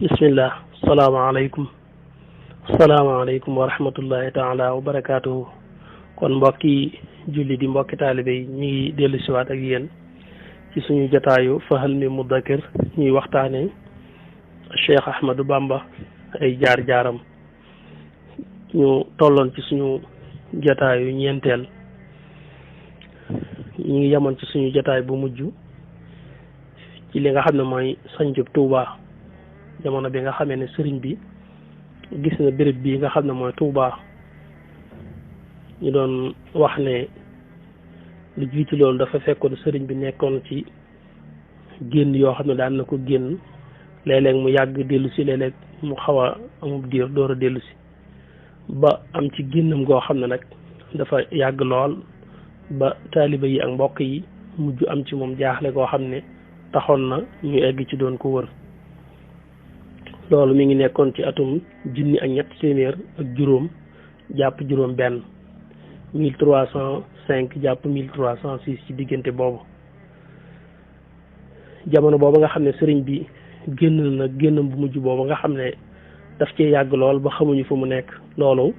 bismillah salaamaaleykum wa rahmatullahi taala wa barakaatuhu. kon mbokki julli di mbokki taalibe yi ñu ngi dellu siwaat ak yéen ci suñu jotaayu Fahal mi Mudakkir ñuy waxtaane Cheikh Ahmadou Bamba ay jaar-jaaram. ñu tolloon ci suñu jotaayu ñeenteel, ñu ngi yemoon ci suñu jotaay bu mujj ci li nga xam ne mooy sañcub Touba, jamono bi nga xamee ne sëriñ bi gis na béréb bii nga xam ne mooy Touba. ñu doon wax ne lu jiitu loolu dafa fekkoon sëriñ bi nekkoon ci génn yoo xam ne daan na ko génn, léeg-léeg mu yàgg dellu si, léeg-léeg mu xaw a amub diir door a dellu si, ba am ci génnam goo xam ne nag dafa yàgg lool ba taaliba yi ak mbokk yi mujj am ci moom jaaxle goo xam ne taxoon na ñu egg ci doon ko wër. loolu mi ngi nekkoon ci atum 1700 jàpp juróom benn, 1305 jàpp 1306 ci diggante boobu. jamono boobu nga xam ne sëriñ bi génn na génnam bu mujj boobu nga xam ne daf cee yàgg lool ba xamuñu fu mu nekk. loolu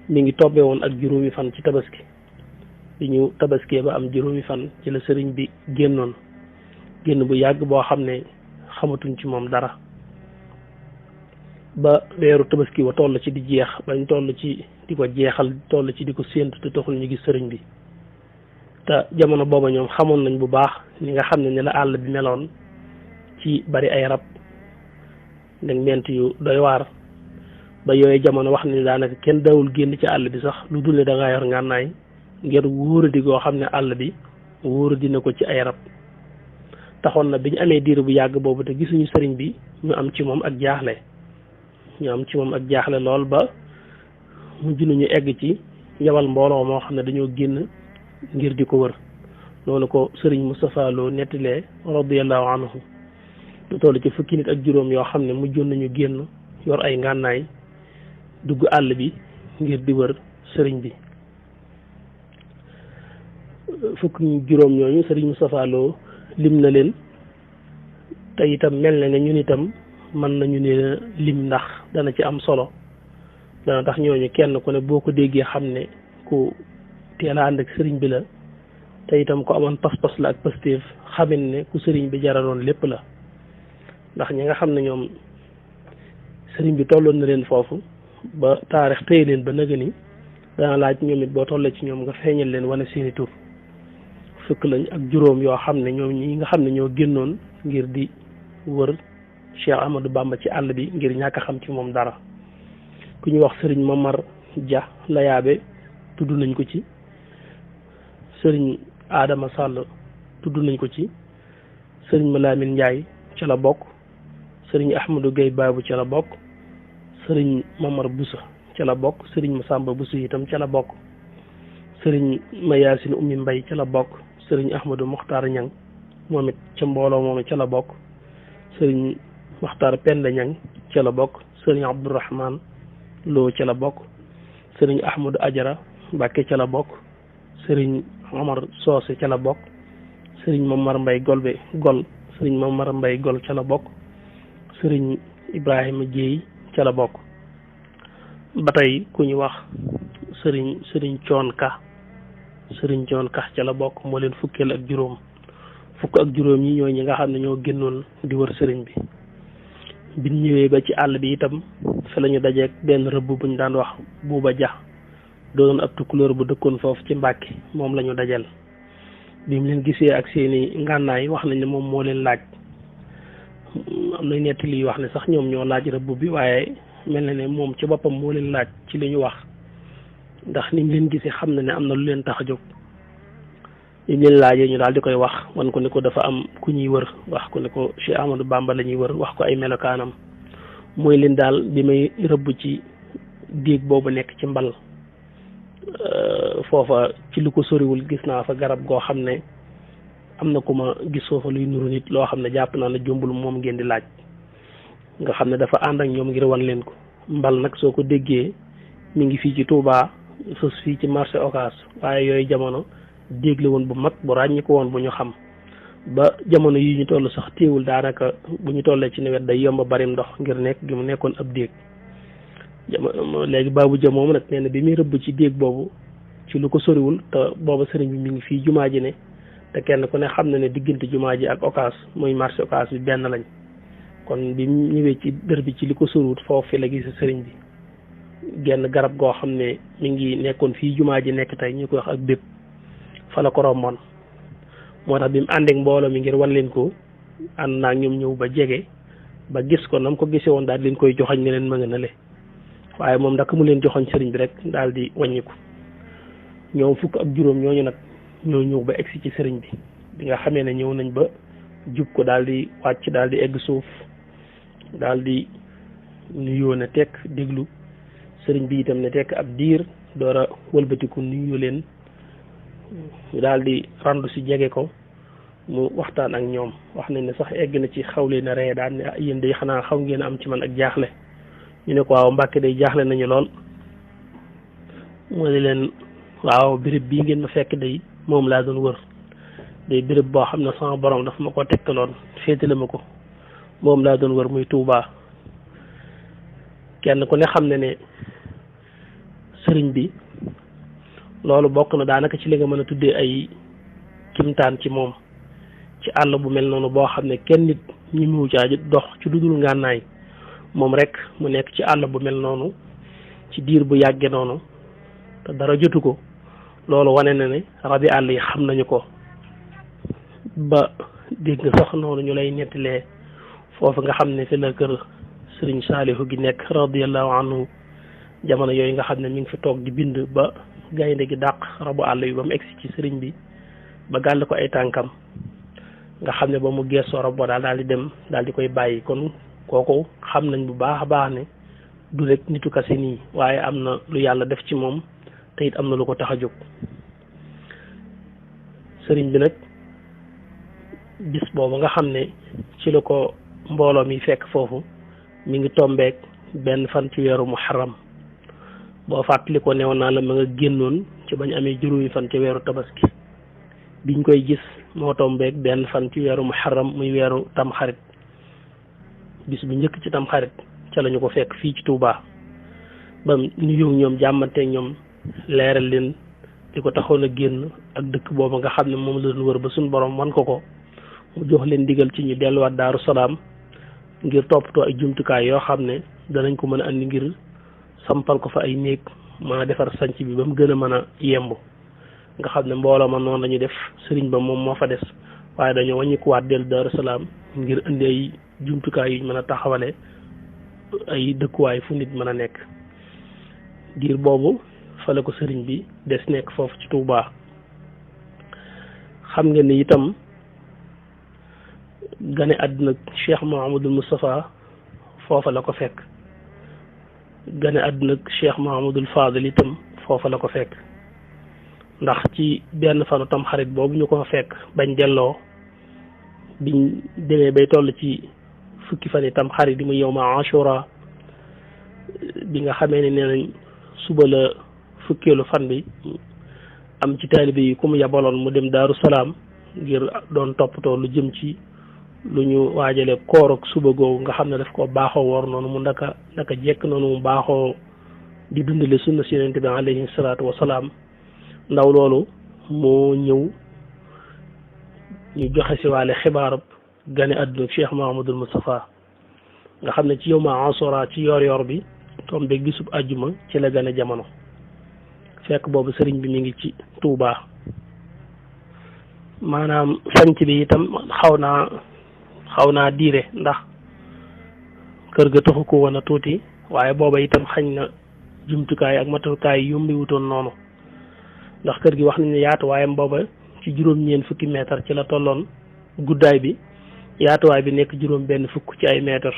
mi ngi tobbee woon ak juróomi fan ci tabaski. bi ñu tabaskee ba am juróomi fan ci la sëriñ bi génnoon, génn bu yàgg boo xam ne xamatuñ ci moom dara, ba weeru tabaski wa toll ci di jeex, bañ toll ci di ko jeexal, toll ci di ko séentu te taxul ñu gis sëriñ bi. te jamono booba ñoom xamoon nañ bu baax ni nga xam ne ni la àll bi meloon ci bari ay rab nag ment yu doy waar, ba yooyu jamono wax ni daanaka kenn dawul génn ci àll bi sax lu dul ne da ngaa yor ngànnaay ngir wóoradi goo xam ne àll bi wóoradi na ko ci ay rab. taxoon na bi ñu amee diir bu yàgg boobu te gisuñu sëriñ bi, ñu am ci moom ak jaaxle lool, ba mujj nañu egg ci yabal mbooloo moo xam ne dañoo génn ngir di ko wër. loolu ko sëriñ Moustapha Lo nettalee radiyallahu anhu, lu toll ci fukki nit ak juróom yoo xam ne mujjoon nañu génn yor ay ngànnaay dugg àll bi ngir di wër sëriñ bi. fukki juróom ñooñu sëriñ Moustapha Lo lim na leen, te itam mel na ne ñun itam mën nañu ne lim ndax dana ci am solo. dana tax ñooñu kenn ku ne boo ko déggee xam ne ku teel a ànd ak sëriñ bi la, te itam ku amoon pas-pas la ak pastéef, xamin ne ku sëriñ bi jaraloon lépp la. ndax ñi nga xam ne ñoom sëriñ bi tolloon na leen foofu ba taarix téye leen ba nëga ni, dana laaj ñoom it boo tollee ci ñoom nga feeñal leen wane seeni tur. fukk lañ ak juróom yoo xam ne ñoom ñi nga xam ne ñoo génnoon ngir di wër Cheikh Ahmadou Bamba ci àll bi ngir ñàkk a xam ci moom dara. ku ñu wax sëriñ Mamar Dia Layaabe tudd nañ ko ci, sëriñ Adama Sall tudd nañ ko ci, sëriñ Malamine Ndiaye ca la bokk, sëriñ Ahmadou Gueye Babou ca la bokk, sëriñ Mamar Boussa ca la bokk, sëriñ Masamba Boussa itam ca la bokk, sëriñ Mayacine Oumy Mbaye ca la bokk, sëriñ Ahmadou Mokhtar Niang moom it ca mbooloo moom ca la bokk, sëriñ Mokhtar Penda Niang ca la bokk, sëriñ Abdourahman Lo ca la bokk, sëriñ Ahmadou Ajara Mbàkke ca la bokk, sëriñ Omar Soose ca la bokk, sëriñ Mamar Mbay sëriñ Mamar Mbay Gol ca la bokk, sëriñ Ibrahima Jéey ca la bokk. ba tey ku ñu wax sëriñ Coon Ka ca la bokk, moo leen fukkeel ak juróom. fukk ak juróom yi ñooy ñi nga xam ne ñoo génnoon di wër sëriñ bi. biñ ñëwee ba ci àll bi itam fa la ñu dajeek benn rëbb buñ daan wax Buuba Ja, doonoon ab tukkulóor bu dëkkoon foofu ci Mbàkke. moom la ñu dajal bi mu leen gisee ak seeni ngànnaay wax nañ ne moom moo leen laaj. am na nettali wax ne sax ñoom ñoo laaj rëbb bi, waaye mel na ne moom ci boppam moo leen laaj ci li ñu wax, ndax ni mu leen gisee xam na ne am na lu leen tax a jóg. li ñu leen laajee ñu daal di koy wax, wan ko ne ko dafa am ku ñuy wër, wax ko ne ko Cheikh Ahmadou Bamba la ñuy wër, wax ko ay melokaanam. mooy leen daal bi may rëbb ci déeg boobu nekk ci mbal, foofa ci lu ko soriwul gis naa fa garab goo xam ne am na ku ma gis foofa luy nuru nit, loo xam ne jàpp naa ne jombul moom ngeen di laaj. nga xam ne dafa ànd ak ñoom ngir wan leen ko. mbal nag soo ko déggee mi ngi fii ci Touba, sos fii ci marché Ocass, waaye yooyu jamono déeg la woon bu mag bu ràññi ko woon bu ñu xam. ba jamono yi ñu toll sax téewul daanaka bu ñu tollee ci nawet day yomb bari ndox ngir nekk gi mu nekkoon ab déeg jamono léegi baabu ja moom nag nee na bi muy rëbb ci déeg boobu ci lu ko soriwul te booba sëriñ bi mi ngi fii jumaa ji ne te kenn ku ne xam na ne diggante jumaa ji ak Ocass muy marché Ocass bi benn lañ kon bi mu ñëwee ci dër bi ci li ko soriwul foofu fi la gis sëriñ bi genn garab goo xam ne mi ngi nekkoon fii jumaa ji nekk tey ñu koy wax ak bépp fa la ko romboon moo tax bi mu àndeek mbooloo mi ngir wan leen ko ànd naa ñoom ñëw ba jege ba gis ko nam ko gisee woon daal leen koy joxoñ ne leen ma nga na le waaye moom ndaka mu leen joxoñ sëriñ bi rek daal di wàññiku ñoom fukk ak juróom ñooñu nag ñoo ñëw ba egsi ci sëriñ bi nga xamee ne ñëw nañ ba jub ko daal di wàcc daal di egg suuf daal di nuyoo ne tekk déglu sëriñ bi itam ne tekk ab diir door a wëlbatiku nuyu leen daal di randu si jege ko mu waxtaan ak ñoom wax nañ ne sax egg na ci xawle na ree daan ne yéen day xanaa xaw ngeen am ci man ak jaaxle ñu ne ko waaw Mbàkke day jaaxle nañu lool moo di leen waaw béréb bii ngeen ma fekk day moom laa doon wër day béréb boo xam ne sama borom dafa ma ko tegtaloon féetale ma ko moom laa doon wër muy Tuubaa kenn ku ne xam ne ne sëriñ bi loolu bokk na daanaka ci li nga mën a tuddee ay kimtaan ci moom ci àll bu mel noonu boo xam ne kenn nit ñi mu caa dox ci lu dul ngànnaay moom rek mu nekk ci àll bu mel noonu ci diir bu yàgge noonu te dara jotu ko loolu wane na ne rabi àll yi xam nañu ko ba dégg nga sax noonu ñu lay nettalee foofu nga xam ne fi la kër sëriñ Saalihu gi nekk radiyallahu anhu jamono yooyu nga xam ne mi ngi fi toog di bind ba gaynde gi dàq rabu àll yi ba mu egsi ci sëriñ bi ba gàll ko ay tànkam nga xam ne ba mu geesoo rab ba daal di dem daal di koy bàyyi kon kooku xam nañ bu baax a baax ne du rek nitu kase nii waaye am na lu yàlla def ci moom te it am na lu ko tax a jóg sëriñ bi nag bis boobu nga xam ne ci la ko mbooloo mi fekk foofu mi ngi tombeek benn fan ci weeru muharram boo fàttali ko newoon naa la ma nga génnoon ci bañ amee juróomi fan ci weeru tabaski biñ koy gis moo tombeek benn fan ci weeru muharram muy weeru tamxarit bis bu njëkk ci tamxarit ca lañu ko fekk fii ci Touba ba nuyoo ñoom jàmmanteeg ñoom leeral leen di ko taxoon a génn ak dëkk boobu nga xam ne moom la doon wër ba suñu borom wan ko mu jox leen digal ci ñu delluwaat Daaru Salaam ngir toppatoo ay jumtukaay yoo xam ne danañ ko mën a andi ngir sampal ko fa ay néeg mën a defar sanc bi ba mu gën a mën a yemb nga xam ne mbooloo ma noonu la ñu def sëriñ ba moom moo fa des waaye dañoo wàññikuwaat dellu Daaru Salaam ngir indi ay jumtukaay yuñ mën a taxawale ay dëkkuwaay fu nit mën a nekk diir boobu fa la ko sëriñ bi des nekk foofu ci Touba xam nga ni itam gane àdduna Cheikh Mouhamadul Moustapha foofa la ko fekk gane àdduna Cheikh Mouhamadul Fadil itam foofa la ko fekk ndax ci benn fanu tam xarit boobu ñu ko fekk bañ delloo biñ demee bay toll ci fukki fan yi tam xarit di mu yow ma Ashura bi nga xamee ne nee nañ suba la fukkeelu fan bi am ci taalibe yi ku mu yabaloon mu dem Daaru Salaam ngir doon toppatoo lu jëm ci lu ñu waajale koor ak suba googu nga xam ne daf ko baaxoo woor noonu mu ndaka jekk noonu mu baaxoo di dundale sunna si Yonent bi alayhi salaatu wasalaam ndaw loolu moo ñëw ñu joxe si waale xibaarab gane àdduna Cheikh Mouhamadul Moustapha nga xam ne ci yow ma Ashura ci yor bi tombe gisub àjjuma ci la gane jamono fekk boobu sëriñ bi mi ngi ci Touba maanaam sanc bi itam xaw naa diire ndax kër ga taxu ko woon a tuuti waaye booba itam xañ na jumtukaay ak matukaay yombi wutoon noonu ndax kër gi wax nañ ne yaatuwaayam booba ci juróom-ñeent fukki mètre ci la tolloon guddaay bi yaatuwaay bi nekk juróom-benn fukk ci ay mètre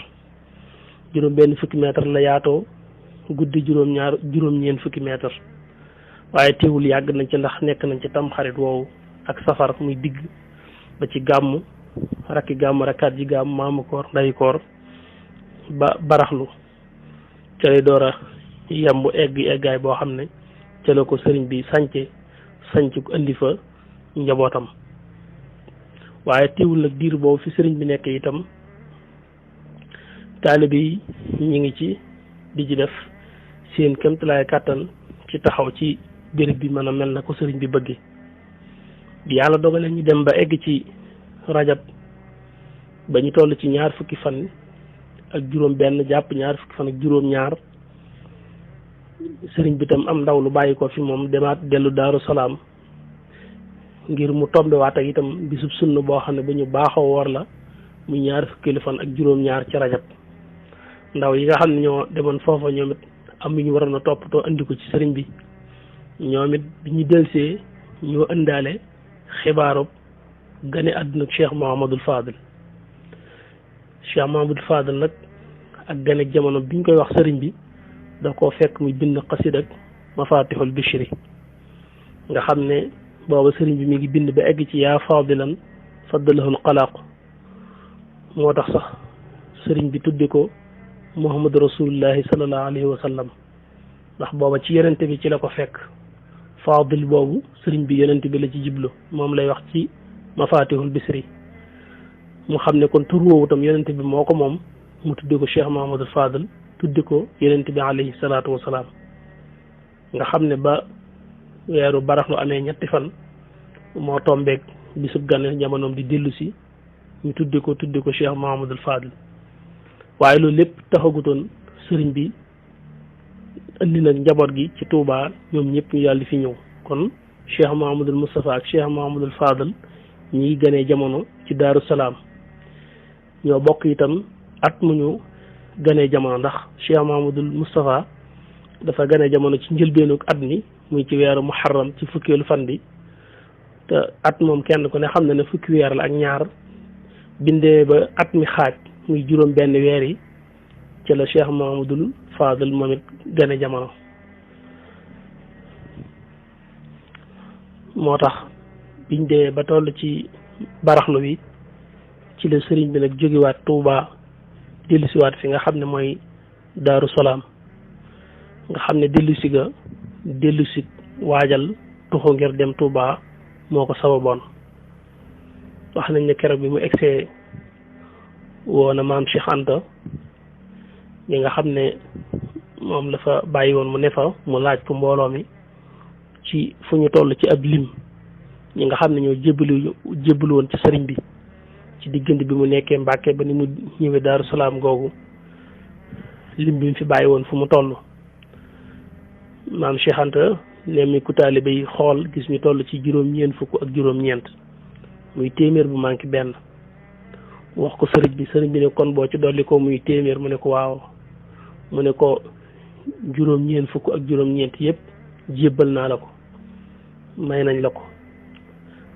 juróom-benn fukki mètre la yaatoo guddi juróom-ñeent fukki mètre waaye teewul yàgg nañ ci ndax nekk nañ ci tamxarit woowu ak safar muy digg ba ci gàmm rakki gàmm rakkaat ji gàmm maamu koor ndayi koor ba baraxlu ca lay door a yemb eggaay boo xam ne ca la ko sëriñ bi sanc ko indi fa njabootam waaye teewul nag diir boobu fi sëriñ bi nekk itam taalibe yi ñi ngi ci di ci def seen kéemtalaay kàttan ci taxaw ci béréb bi mën a mel na ko sëriñ bi bëgge bi yàlla dogale ñu dem ba egg ci rajab ba ñu toll ci ñaar fukki fan ak juróom benn jàpp ñaar fukki fan ak juróom ñaar sëriñ bi tam am ndaw lu bàyyi ko fi moom demaat dellu Daaru Salaam ngir mu tombewaat ak itam bisub sunna boo xam ne bu ñu baaxoo woor la mu ñaar fukki fan ak juróom ñaar ci rajab ndaw yi nga xam ne ñoo demoon foofa ñoom it am ñu waroon a toppatoo andi ko ci sëriñ bi ñoom it bi ñu delsee ñoo ëndaale xibaaru gane àdduna Cheikh Mouhamadul Fadil Cheikh Mouhamadul Fadil nag ak gane jamono bi ñu koy wax sëriñ bi da koo fekk muy bind xasid ak Mafatihul Bichri nga xam ne booba sëriñ bi mi ngi bind ba egg ci yaa fadilan faddalahul xalaq moo tax sax sëriñ bi tudde ko Muhammadu Rasulullahi sallallahu alayhi wa sallam ndax booba ci yonente bi ci la ko fekk fadil boobu sëriñ bi yonente bi la ci jiblu moom lay wax ci Mafatihul Bichri mu xam ne kon tur woowu tam yonente bi moo ko moom mu tudde ko Cheikh Mouhamadul Fadil tudde ko yonente bi alayhi salaatu wasalaam nga xam ne ba weeru baraxlu amee ñetti fan moo tombeeg bisub gane jamonoom di dellu si ñu tudde ko Cheikh Mouhamadul Fadil waaye loolu lépp taxagutoon sëriñ bi indi nag njaboot gi ci Touba ñoom ñëpp ñu yàlla fi ñëw kon Cheikh Mouhamadul Moustapha ak Cheikh Mouhamadul Fadil ñi ganee jamono ci Daaru Salaam ñoo bokk itam at mu ñu ganee jamono ndax Cheikh Mouhamadul Moustapha dafa ganee jamono ci njëlbeenu at mi muy ci weeru muharram ci fukkeelu fan bi te at moom kenn ku ne xam na ne fukki weer la ak ñaar bindee ba at mi xaaj muy juróom benn weer yi ci la Cheikh Mouhamadul Fadil moom it gane jamono moo tax biñ dee ba toll ci baraxlu wi ci la sëriñ bi nag jógewaat Touba dellusiwaat fi nga xam ne mooy Daaru Salaam nga xam ne dellusi waajal tuxu ngir dem Touba moo ko sababoon wax nañ ne keroog bi mu egsee woona maam Cheikh Anta ñi nga xam ne moom la fa bàyyi woon mu ne fa mu laaj ko mbooloo mi ci fu ñu toll ci ab lim ñi nga xam ne ñoo jébbalu woon ci sëriñ bi ci diggante bi mu nekkee Mbàkke ba ni mu ñëwee Daaru Salaam googu lim bi mu fi bàyyi woon fu mu toll maam Cheikh Anta nemmi ku taalibe yi xool gis ñu toll ci juróom-ñeent fukk ak juróom-ñeent muy téeméer bu manqué benn wax ko sëriñ bi ne kon boo ci dolli ko muy téeméer mu ne ko waaw mu ne ko juróom-ñeent fukk ak juróom-ñeent yëpp jébbal naa la ko may nañ la ko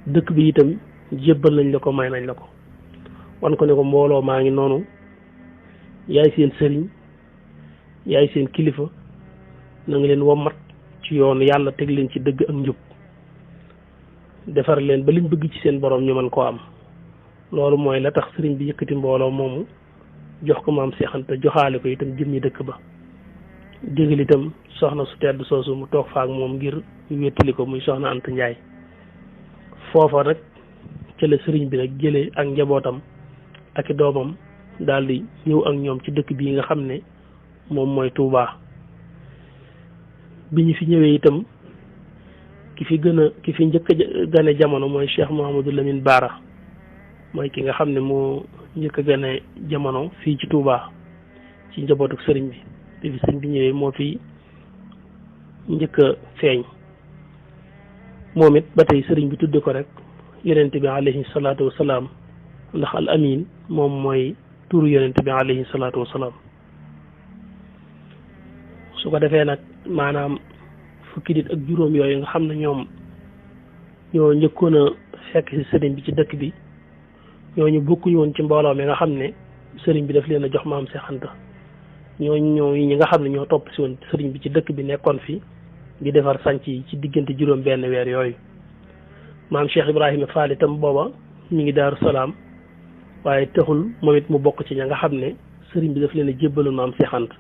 dëkk bi itam jébbal nañ la ko may nañ la ko wan ko ne ko mbooloo maa ngi noonu yaay seen sëriñ yaay seen kilifa na nga leen wommat ci yoonu yàlla teg leen ci dëgg ak njub defar leen ba liñ bëgg ci seen borom ñu mën koo am loolu mooy la tax sëriñ bi yëkkati mbooloo moomu jox ko maam Cheikh Anta joxaale ko itam jëmmi dëkk ba jégal itam soxna su tedd soosu mu toog fa ak moom ngir wéttali ko muy soxna Anta Njaay foofa nag ca la sëriñ bi nag jëlee ak njabootam ak i doomam daal di ñëw ak ñoom ci dëkk bii nga xam ne moom mooy Touba bi ñu fi ñëwee itam ki fi njëkk a gane jamono mooy Cheikh Mouhamadou Lamine Bara mooy ki nga xam ne moo njëkk a gane jamono fii ci Touba ci njabootu sëriñ bi te fi sëriñ bi ñëwee moo fi njëkk a feeñ moom it ba tey sëriñ bi tudde ko rek yonente bi alayhi salaatu wasalaam ndax al amin moom mooy turu yonente bi alayhi salaatu wasalaam su ko defee nag maanaam fukki nit ak juróom yooyu nga xam ne ñoom ñoo njëkkoon a fekk ci sëriñ bi ci dëkk bi ñooñu bokkuñu woon ci mbooloo mi nga xam ne sëriñ bi daf leen a jox maam Cheikh Anta ñooñu ñi nga xam ne ñoo topp si woon sëriñ bi ci dëkk bi nekkoon fi di defar sanc yi ci diggante juróom benn weer yooyu maam Cheikh Ibrahima Fall itam booba mi ngi Daaru Salaam waaye taxul moom it mu bokk ci ña nga xam ne sëriñ bi daf leen a jébbaloon maam Cheikh Anta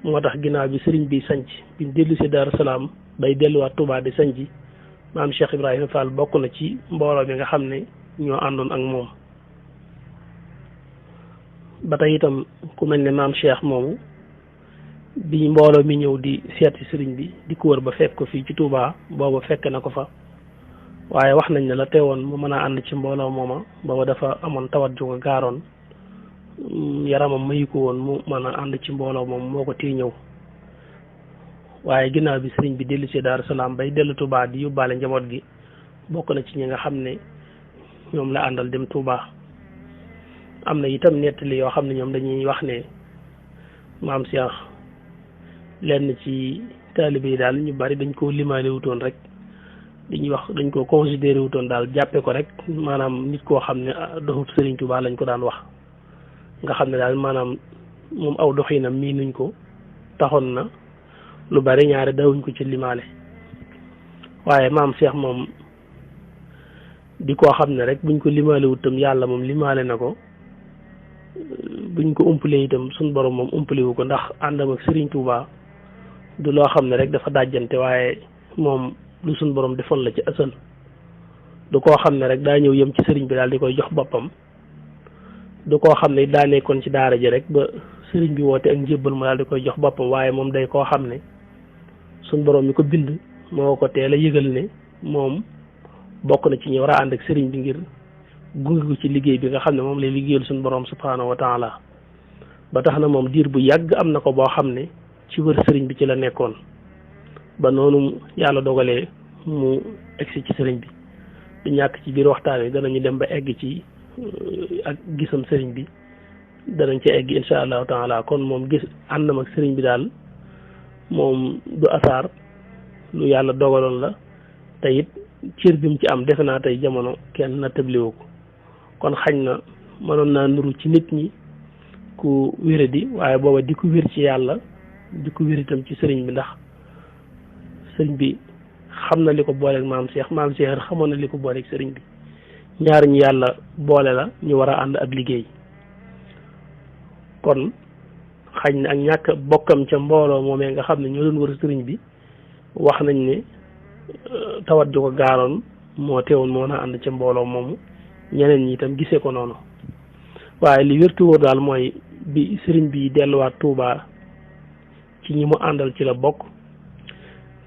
moo tax ginnaaw bi sëriñ bi sanc bi mu dellu si Daaru Salaam bay delluwaat Touba di sanc maam Cheikh Ibrahima Fall bokk na ci mbooloo mi nga xam ne ñoo àndoon ak moom. ba tey itam ku mel ne maam Cheikh moomu bi mbooloo mi ñëw di seeti sëriñ bi di ko wër ba fekk ko fii ci Touba booba fekk na ko fa waaye wax nañ ne la teewoon mu mën a ànd ci mbooloo mooma booba dafa amoon tawat ju ko gaaroon yaramam mayu ko woon mu mën a ànd ci mbooloo moom moo ko téye ñëw waaye ginnaaw bi sëriñ bi dellu si Daaru Salaam bay dellu Touba di yóbbaale njaboot gi bokk na ci ñi nga xam ne ñoom la àndal dem Touba. am na itam nettali yoo xam ne ñoom dañuy wax ne maam Cheikh lenn ci taalibe yi daal ñu bari dañ koo limaale wutoon rek dañuy wax dañ koo considéré wutoon daal jàppe ko rek maanaam nit koo xam ne doxut Sëriñ Tuubaa lañ ko daan wax nga xam ne daal maanaam moom aw doxinam mii nuñ ko taxoon na lu bari ñaare dawuñ ko ci limaale waaye maam Cheikh moom di koo xam ne rek buñ ko limaale wutam yàlla moom limaale na ko buñ ko umpalee itam suñ borom moom umpalewu ko ndax àndam ak Sëriñ Tuubaa du loo xam ne rek dafa dajjante waaye moom lu suñ borom defoon la ci asal du koo xam ne rek daa ñëw yem ci sëriñ bi daal di koy jox boppam du koo xam ne daa nekkoon ci daara ji rek ba sëriñ bi woote ak njébbal mu daal di koy jox boppam waaye moom day koo xam ne suñ borom mi ko bind moo ko teel a yëgal ne moom bokk na ci ñi war a ànd ak sëriñ bi ngir gunge ko ci liggéey bi nga xam ne moom lay liggéeyal suñu borom subhaanahu wa taala ba tax na moom diir bu yàgg am na ko boo xam ne ci wër sëriñ bi ci la nekkoon ba noonu yàlla dogalee mu egsi ci sëriñ bi du ñàkk ci biir waxtaan wi danañu dem ba egg ci ak gisam sëriñ bi danañ ci egg insha allahu taala kon moom gis àndam ak sëriñ bi daal moom du asaar lu yàlla dogaloon la te it cër bi mu ci am defe naa tey jamono kenn na tëbliwu ko kon xañ na mënoon naa nuru ci nit ñi ku wéradi waaye booba di ko wér ci yàlla di ko wér itam ci sëriñ bi ndax sëriñ bi xam na li ko booleeg maam Cheikh xamoon na li ko booleeg sëriñ bi ñaar ñi yàlla boole la ñu war a ànd ab liggéey kon xañ na ak ñàkk bokkam ca mbooloo moomee nga xam ne ñoo doon wër sëriñ bi wax nañ ne tawat ju ko gaaroon moo teewoon moo na ànd ca mbooloo moomu ñeneen ñi itam gisee ko noonu waaye li wértu wóor daal mooy bi sëriñ bi delluwaat Touba ci ñi mu àndal ci la bokk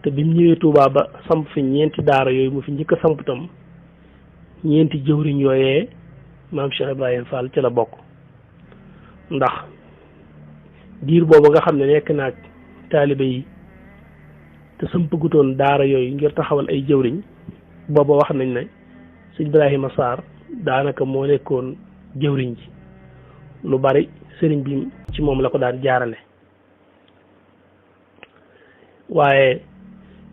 te bi mu ñëwee Touba ba samp fi ñeenti daara yooyu mu fi njëkk a samp tam ñeenti jëwriñ yooyee maam Cheikh Ibrahima Fall ci la bokk ndax diir boobu nga xam ne nekk naag taalibe yi te sampagutoon daara yooyu ngir taxawal ay jëwriñ booba wax nañ ne sëñ Ibrahima Sarr daanaka moo nekkoon jëwriñ ji lu bari sëriñ bi ci moom la ko daan jaarale waaye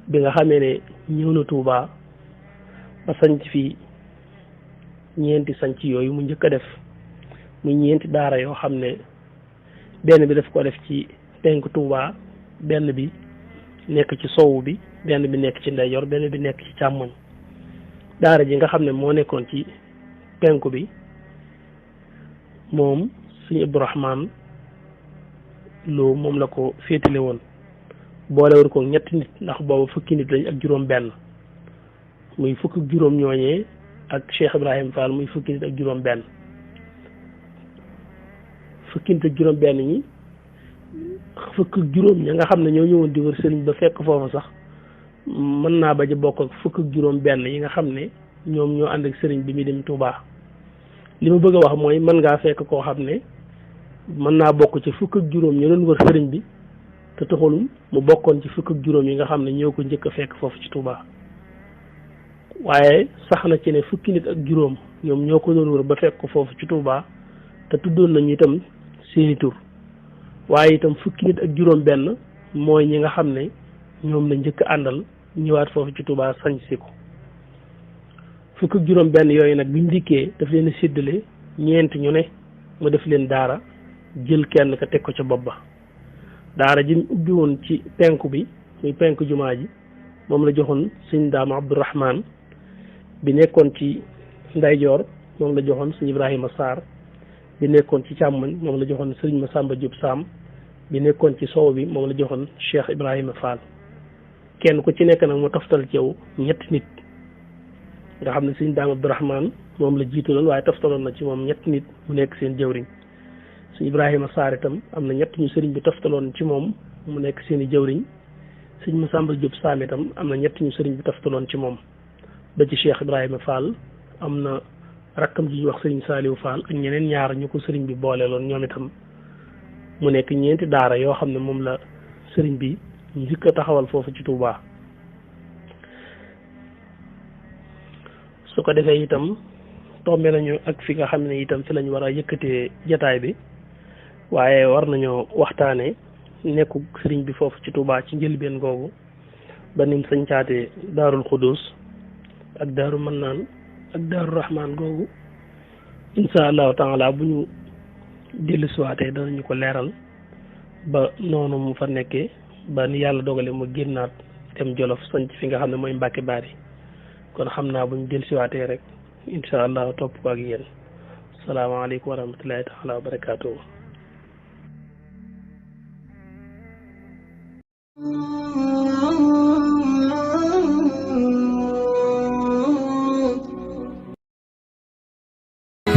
bi nga xamee ne ñëw na Touba ba sanc fii ñeenti sanc yooyu mu njëkk a def muy ñeenti daara yoo xam ne benn bi daf ko def ci penk Touba benn bi nekk ci sowu bi benn bi nekk ci ndeyjoor benn bi nekk ci càmmoñ daara ji nga xam ne moo nekkoon ci penku bi moom suñu Abdourahman Lo moom la ko féetale woon boole woon ko ñetti nit ndax boobu fukki nit lañ ak juróom benn muy fukk ak juróom ñooñee ak Cheikh Ibrahima Fall muy fukki nit ak juróom benn fukki nit ak juróom benn ñi fukk ak juróom ña nga xam ne ñoo ñëwoon di wër sëriñ ba fekk foofu sax mën naa bañ a bokk ak fukk ak juróom benn yi nga xam ne ñoom ñoo ànd ak sëriñ bi muy dem Touba li ma bëgg a wax mooy mën ngaa fekk koo xam ne mën naa bokk ci fukk ak juróom ñu doon wër sëriñ bi te taxul mu bokkoon ci fukk ak juróom yi nga xam ne ñoo ko njëkk a fekk foofu ci Touba waaye sax na ci ne fukki nit ak juróom ñoom ñoo ko doon wër ba fekk ko foofu ci Touba te tuddoon nañu itam seeni tur waaye itam fukki nit ak juróom benn mooy ñi nga xam ne ñoom la njëkk àndal ñëwaat foofu ci Touba sañ si ko fukk ak juróom benn yooyu nag biñ dikkee daf leen a séddale ñeent ñu ne mu def leen daara jël kenn ka teg ko ca bopp ba daara ji ubbi woon ci penku bi muy penku jumaa ji moom la joxoon sëñ Daam Abdourahman bi nekkoon ci ndeyjoor moom la joxoon sëñ Ibrahima Sarr bi nekkoon ci càmmoñ moom la joxoon sëriñ Massamba Diop Sam bi nekkoon ci sow bi moom la joxoon Cheikh Ibrahima Fall kenn ku ci nekk nag mu toftal ci yow ñetti nit nga xam ne sëñ Daam Abdourahman moom la jiitaloon waaye toftaloon na ci moom ñetti nit mu nekk seen jëwriñ sëñ Ibrahima Sarr itam am na ñett ñu sëriñ bi toftaloon ci moom mu nekk seen i jëwriñ sëñ Massamba Diop Sam itam am na ñett ñu sëriñ bi toftaloon ci moom ba ci Cheikh Ibrahima Fall am na rakkam ji ñuy wax sëriñ Saliou Fall ak ñeneen ñaar ñu ko sëriñ bi booleeloon ñoom itam mu nekk ñeenti daara yoo xam ne moom la sëriñ bi njëkk a taxawal foofu ci Touba. su ko defee itam tombe nañu ak fi nga xam ne itam fi lañ war a yëkkatee jataay bi waaye war nañoo waxtaane nekku sëriñ bi foofu ci Touba ci njëlbeen googu ba nim sañcaatee daarul Xudus ak daaru Mannaan ak daaru Rahmaan googu insha allahu taala bu ñu dellu siwaatee danañu ko leeral ba noonu mu fa nekkee ba ni yàlla dogale mu génnaat dem Jolof sañc fi nga xam ne mooy Mbàkke Baari kon xam naa bu ñu dellu siwaatee rek insha allah topp ko ak yéen salaamaaleykum wa rahmatullahi taala wa barakaatuhu.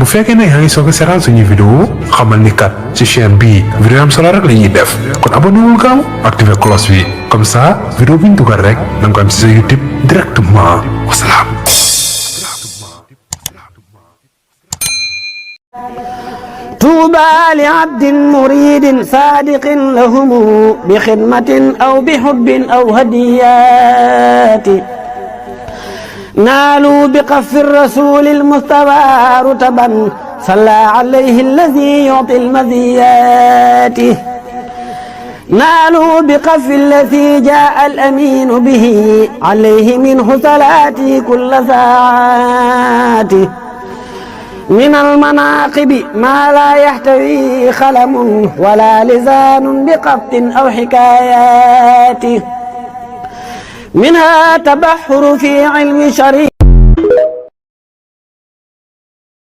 bu fekkee ne yaa ngi soog a seetaan suñuy vidéo xamal ni kat ci chaîne bii vidéo am solo rek la ñuy def kon abonné wul gaaw activé cloche bi comme ça vidéo bu ñu dugal rek da nga ko am ci sa YouTube directement wasalaam. طوبى لعبد مريد صادق لهم بخدمة أو بحب أو هديات نالوا بقف الرسول المصطفى رتبا صلى عليه الذي يعطي المزيات نالوا بقف الذي جاء الأمين به عليه منه صلاتي كل ساعات من المناقب ما لا يحتوي خلم ولا لسان بقبط أو حكايات منها تبحر في علم شريع